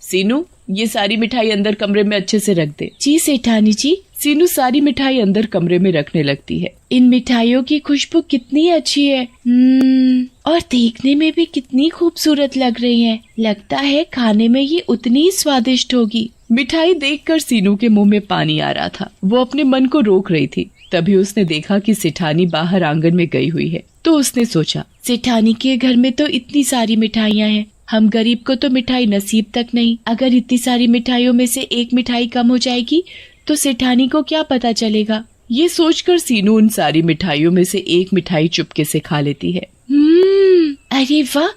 सीनू, ये सारी मिठाई अंदर कमरे में अच्छे से रख दे। जी सेठानी जी। सीनू सारी मिठाई अंदर कमरे में रखने लगती है। इन मिठाइयों की खुशबू कितनी अच्छी है, और देखने में भी कितनी खूबसूरत लग रही है। लगता है खाने में ये उतनी ही स्वादिष्ट होगी। मिठाई देखकर सीनू के मुंह में पानी आ रहा था। वो अपने मन को रोक रही थी। तभी उसने देखा कि सेठानी बाहर आंगन में गई हुई है। तो उसने सोचा, सेठानी के घर में तो इतनी सारी मिठाइयाँ हैं, हम गरीब को तो मिठाई नसीब तक नहीं। अगर इतनी सारी मिठाइयों में से एक मिठाई कम हो जाएगी तो सेठानी को क्या पता चलेगा। ये सोचकर सीनू उन सारी मिठाइयों में से एक मिठाई चुपके से खा लेती है। अरे वाह,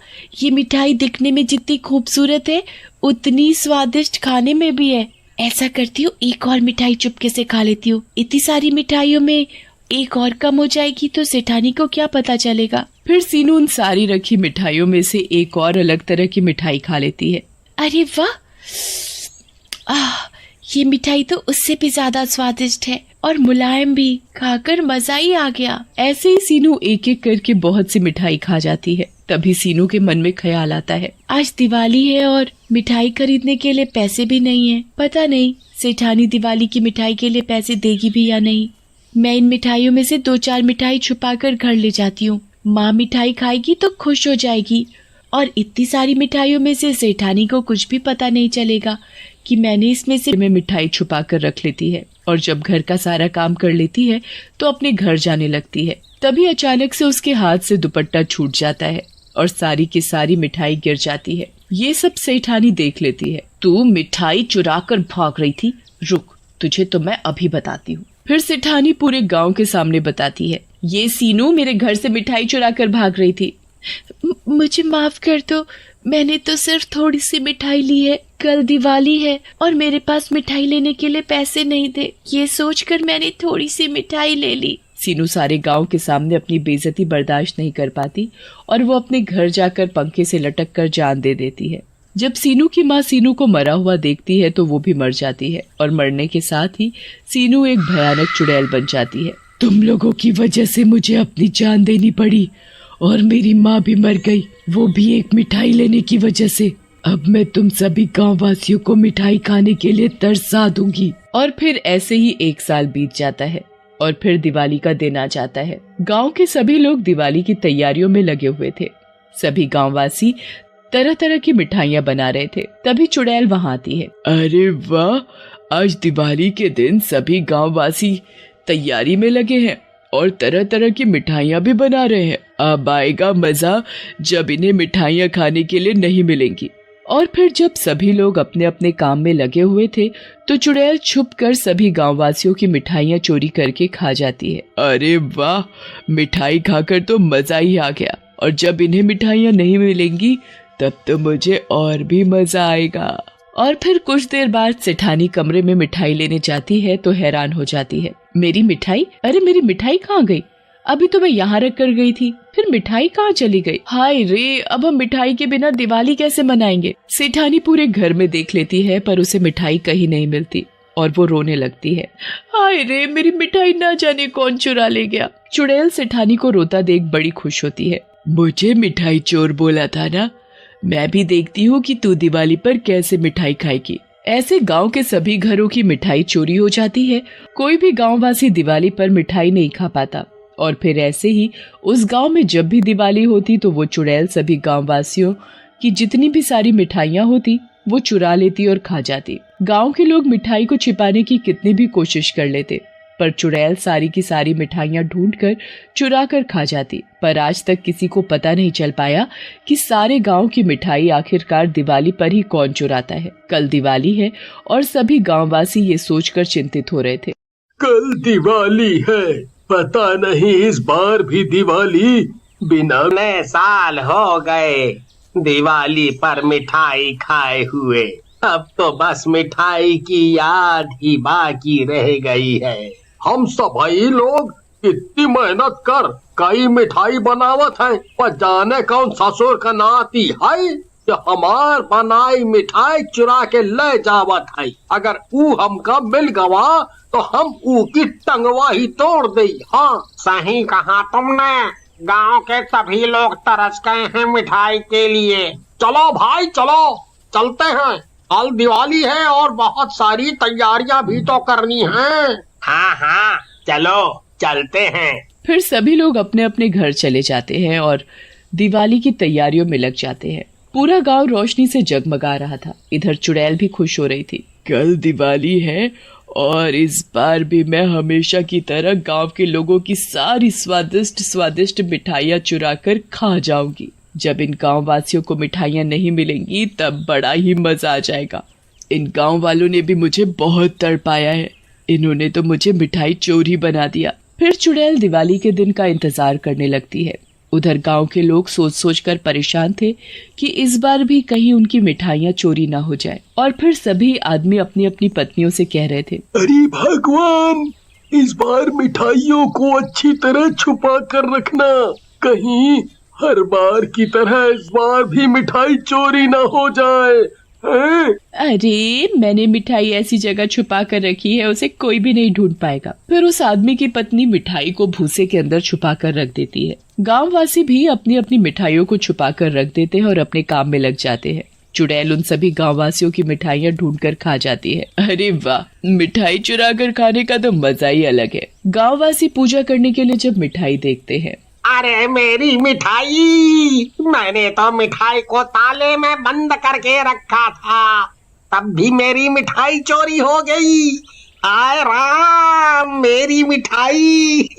ये मिठाई दिखने में जितनी खूबसूरत है उतनी स्वादिष्ट खाने में भी है। ऐसा करती हूँ, एक और मिठाई चुपके से खा लेती हूँ। इतनी सारी मिठाइयों में एक और कम हो जाएगी तो सेठानी को क्या पता चलेगा। फिर सीनू उन सारी रखी मिठाइयों में से एक और अलग तरह की मिठाई खा लेती है। अरे वाह, ये मिठाई तो उससे भी ज्यादा स्वादिष्ट है और मुलायम भी। खाकर मजा ही आ गया। ऐसे ही सीनू एक एक करके बहुत सी मिठाई खा जाती है। तभी सीनू के मन में ख्याल आता है, आज दिवाली है और मिठाई खरीदने के लिए पैसे भी नहीं है। पता नहीं सेठानी दिवाली की मिठाई के लिए पैसे देगी भी या नहीं। मैं इन मिठाइयों में से 2-4 मिठाई छुपा कर घर ले जाती हूँ। माँ मिठाई खाएगी तो खुश हो जाएगी और इतनी सारी मिठाइयों में से सेठानी को कुछ भी पता नहीं चलेगा कि मैंने इसमें से मिठाई छुपा कर रख लेती है। और जब घर का सारा काम कर लेती है तो अपने घर जाने लगती है। तभी अचानक से उसके हाथ से दुपट्टा छूट जाता है और सारी की सारी मिठाई गिर जाती है। ये सब सेठानी देख लेती है। तू मिठाई चुरा कर भाग रही थी, रुक, तुझे तो मैं अभी बताती हूँ। फिर सेठानी पूरे गांव के सामने बताती है, ये सीनू मेरे घर से मिठाई चुरा कर भाग रही थी। मुझे माफ कर दो, मैंने तो सिर्फ थोड़ी सी मिठाई ली है। कल दिवाली है और मेरे पास मिठाई लेने के लिए पैसे नहीं थे। ये सोचकर मैंने थोड़ी सी मिठाई ले ली। सीनू सारे गांव के सामने अपनी बेइज्जती बर्दाश्त नहीं कर पाती और वो अपने घर जाकर पंखे से लटक कर जान दे देती है। जब सीनू की माँ सीनू को मरा हुआ देखती है तो वो भी मर जाती है और मरने के साथ ही सीनू एक भयानक चुड़ैल बन जाती है। तुम लोगों की वजह से मुझे अपनी जान देनी पड़ी और मेरी माँ भी मर गई, वो भी एक मिठाई लेने की वजह से। अब मैं तुम सभी गाँव वासियों को मिठाई खाने के लिए तरसा दूंगी। और फिर ऐसे ही 1 साल बीत जाता है और फिर दिवाली का दिन आ जाता है। गांव के सभी लोग दिवाली की तैयारियों में लगे हुए थे। सभी गांववासी तरह तरह की मिठाइयाँ बना रहे थे। तभी चुड़ैल वहाँ आती है। अरे वाह, आज दिवाली के दिन सभी गांववासी तैयारी में लगे हैं और तरह तरह की मिठाइयाँ भी बना रहे हैं। अब आएगा मजा जब इन्हें मिठाइयाँ खाने के लिए नहीं मिलेंगी। और फिर जब सभी लोग अपने अपने काम में लगे हुए थे तो चुड़ैल छुपकर सभी गांववासियों की मिठाइयाँ चोरी करके खा जाती है। अरे वाह, मिठाई खाकर तो मजा ही आ गया और जब इन्हें मिठाइयाँ नहीं मिलेंगी तब तो मुझे और भी मजा आएगा। और फिर कुछ देर बाद सेठानी कमरे में मिठाई लेने जाती है तो हैरान हो जाती है, मेरी मिठाई, अरे मेरी मिठाई कहाँ गई? अभी तो मैं यहाँ रख कर गई थी, फिर मिठाई कहाँ चली गई? हाय रे, अब हम मिठाई के बिना दिवाली कैसे मनाएंगे? सेठानी पूरे घर में देख लेती है पर उसे मिठाई कहीं नहीं मिलती और वो रोने लगती है। हाय रे, मेरी मिठाई ना जाने कौन चुरा ले गया। चुड़ैल सेठानी को रोता देख बड़ी खुश होती है। मुझे मिठाई चोर बोला था ना, मैं भी देखती हूँ कि तू दिवाली पर कैसे मिठाई खाएगी। ऐसे गांव के सभी घरों की मिठाई चोरी हो जाती है। कोई भी गांववासी दिवाली पर मिठाई नहीं खा पाता और फिर ऐसे ही उस गांव में जब भी दिवाली होती तो वो चुड़ैल सभी गांववासियों की जितनी भी सारी मिठाइयाँ होती वो चुरा लेती और खा जाती। गांव के लोग मिठाई को छिपाने की कितनी भी कोशिश कर लेते पर चुड़ैल सारी की सारी मिठाइयाँ ढूंढकर चुरा कर खा जाती। पर आज तक किसी को पता नहीं चल पाया कि सारे गांव की मिठाई आखिरकार दिवाली पर ही कौन चुराता है। कल दिवाली है और सभी गांववासी ये सोचकर चिंतित हो रहे थे। कल दिवाली है, पता नहीं इस बार भी दिवाली बिना नए साल हो गए दिवाली पर मिठाई खाए हुए। अब तो बस मिठाई की याद ही बाकी रह गई है। हम सभी लोग इतनी मेहनत कर कई मिठाई बनावत है पर जाने कौन ससुर का नाती है जो हमार बनाई मिठाई चुरा के ले जावत है। अगर ऊ हमका मिल गवा तो हम ऊ की टंगवा ही तोड़ दे। हाँ, सही कहा तुमने, गांव के सभी लोग तरस गए हैं मिठाई के लिए। चलो भाई चलो, चलते हैं। कल दिवाली है और बहुत सारी तैयारियां भी तो करनी हैं। हाँ हाँ, चलो चलते हैं। फिर सभी लोग अपने अपने घर चले जाते हैं और दिवाली की तैयारियों में लग जाते हैं। पूरा गांव रोशनी से जगमगा रहा था। इधर चुड़ैल भी खुश हो रही थी। कल दिवाली है और इस बार भी मैं हमेशा की तरह गांव के लोगों की सारी स्वादिष्ट स्वादिष्ट मिठाइयाँ चुरा कर खा जाऊंगी। जब इन गांव वासियों को मिठाइयाँ नहीं मिलेंगी तब बड़ा ही मजा आ जाएगा। इन गांव वालों ने भी मुझे बहुत तड़पाया है। इन्होंने तो मुझे मिठाई चोरी बना दिया। फिर चुड़ैल दिवाली के दिन का इंतजार करने लगती है। उधर गांव के लोग सोच सोच कर परेशान थे कि इस बार भी कहीं उनकी मिठाइयाँ चोरी ना हो जाए। और फिर सभी आदमी अपनी अपनी पत्नियों से कह रहे थे, अरे भगवान, इस बार मिठाइयों को अच्छी तरह छुपा कर रखना, कहीं हर बार की तरह इस बार भी मिठाई चोरी ना हो जाए। अरे मैंने मिठाई ऐसी जगह छुपा कर रखी है उसे कोई भी नहीं ढूंढ पाएगा। फिर उस आदमी की पत्नी मिठाई को भूसे के अंदर छुपा कर रख देती है। गांववासी भी अपनी अपनी मिठाइयों को छुपा कर रख देते हैं और अपने काम में लग जाते हैं। चुड़ैल उन सभी गांववासियों की मिठाइयाँ ढूंढ कर खा जाती है। अरे वाह, मिठाई चुरा कर खाने का तो मजा ही अलग है। गांववासी पूजा करने के लिए जब मिठाई देखते हैं, अरे मेरी मिठाई, मैंने तो मिठाई को ताले में बंद करके रखा था, तब भी मेरी मिठाई चोरी हो गई। हाय राम, मेरी मिठाई।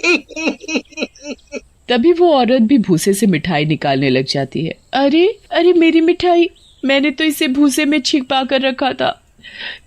तभी वो औरत भी भूसे से मिठाई निकालने लग जाती है। अरे अरे मेरी मिठाई, मैंने तो इसे भूसे में छिपा कर रखा था।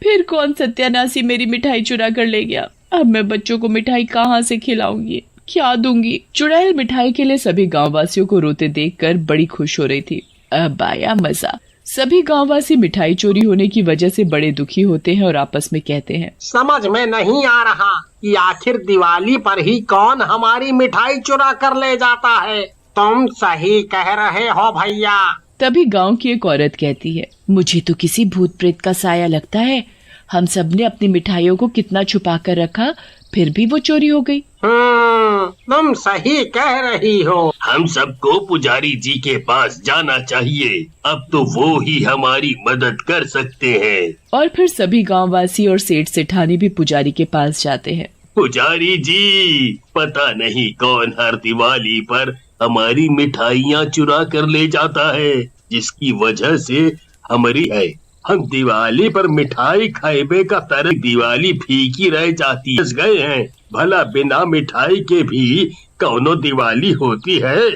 फिर कौन सत्यानाशी मेरी मिठाई चुरा कर ले गया। अब मैं बच्चों को मिठाई कहाँ से खिलाऊंगी, क्या दूंगी। चुड़ैल मिठाई के लिए सभी गांववासियों को रोते देखकर बड़ी खुश हो रही थी। अब आया मजा। सभी गांववासी मिठाई चोरी होने की वजह से बड़े दुखी होते हैं और आपस में कहते हैं, समझ में नहीं आ रहा कि आखिर दिवाली पर ही कौन हमारी मिठाई चुरा कर ले जाता है। तुम सही कह रहे हो भैया। तभी गांव की एक औरत कहती है, मुझे तो किसी भूत प्रेत का साया लगता है। हम सब ने अपनी मिठाइयों को कितना छुपा कर रखा, फिर भी वो चोरी हो गई। तुम सही कह रही हो। हम सबको पुजारी जी के पास जाना चाहिए। अब तो वो ही हमारी मदद कर सकते हैं। और फिर सभी गांववासी और सेठ सेठानी भी पुजारी के पास जाते हैं। पुजारी जी, पता नहीं कौन हर दिवाली पर हमारी मिठाइयाँ चुरा कर ले जाता है, जिसकी वजह से हमारी है। हम दिवाली पर मिठाई खाएबे का तरह दिवाली फीकी रह जाती है। गए हैं, भला बिना मिठाई के भी कौनो दिवाली होती है।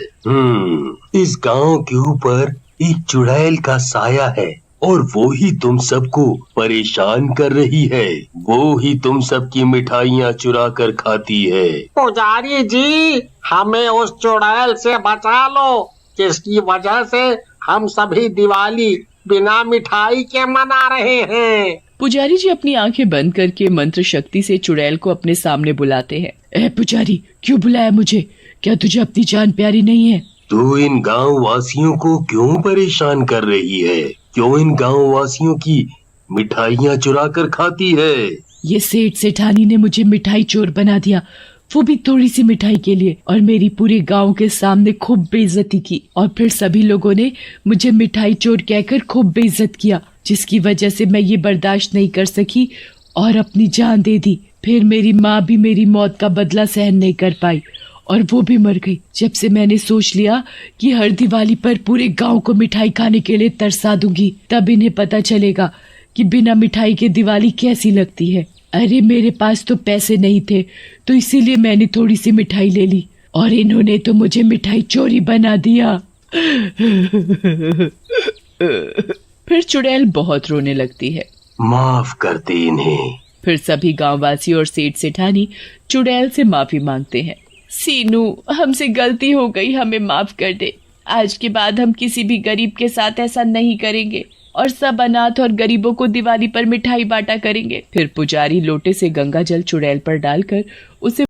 इस गांव के ऊपर एक चुड़ैल का साया है और वो ही तुम सबको परेशान कर रही है। वो ही तुम सबकी मिठाइयाँ चुरा कर खाती है। पुजारी जी, हमें उस चुड़ैल से बचा लो, जिसकी वजह से हम सभी दिवाली बिना मिठाई के मना रहे हैं। पुजारी जी अपनी आंखें बंद करके मंत्र शक्ति से चुड़ैल को अपने सामने बुलाते हैं। ए पुजारी, क्यों बुलाया मुझे? क्या तुझे अपनी जान प्यारी नहीं है? तू इन गांव वासियों को क्यों परेशान कर रही है? क्यों इन गांव वासियों की मिठाइयाँ चुरा कर खाती है? ये सेठ सेठानी ने मुझे मिठाई चोर बना दिया, वो भी थोड़ी सी मिठाई के लिए, और मेरी पूरे गांव के सामने खूब बेइज्जती की। और फिर सभी लोगों ने मुझे मिठाई चोर कहकर खूब बेइज्जत किया, जिसकी वजह से मैं ये बर्दाश्त नहीं कर सकी और अपनी जान दे दी। फिर मेरी माँ भी मेरी मौत का बदला सहन नहीं कर पाई और वो भी मर गई। जब से मैंने सोच लिया कि हर दिवाली पर पूरे गांव को मिठाई खाने के लिए तरसा दूंगी, तब इन्हें पता चलेगा कि बिना मिठाई के दिवाली कैसी लगती है। अरे मेरे पास तो पैसे नहीं थे, तो इसीलिए मैंने थोड़ी सी मिठाई ले ली और इन्होंने तो मुझे मिठाई चोरी बना दिया। फिर चुड़ैल बहुत रोने लगती है। माफ कर दे इन्हें। फिर सभी गांववासी और सेठ सेठानी चुड़ैल से माफी मांगते हैं। सीनू, हमसे गलती हो गई, हमें माफ कर दे। आज के बाद हम किसी भी गरीब के साथ ऐसा नहीं करेंगे और सब अनाथ और गरीबों को दिवाली पर मिठाई बांटा करेंगे। फिर पुजारी लोटे से गंगा जल चुड़ैल पर डालकर उसे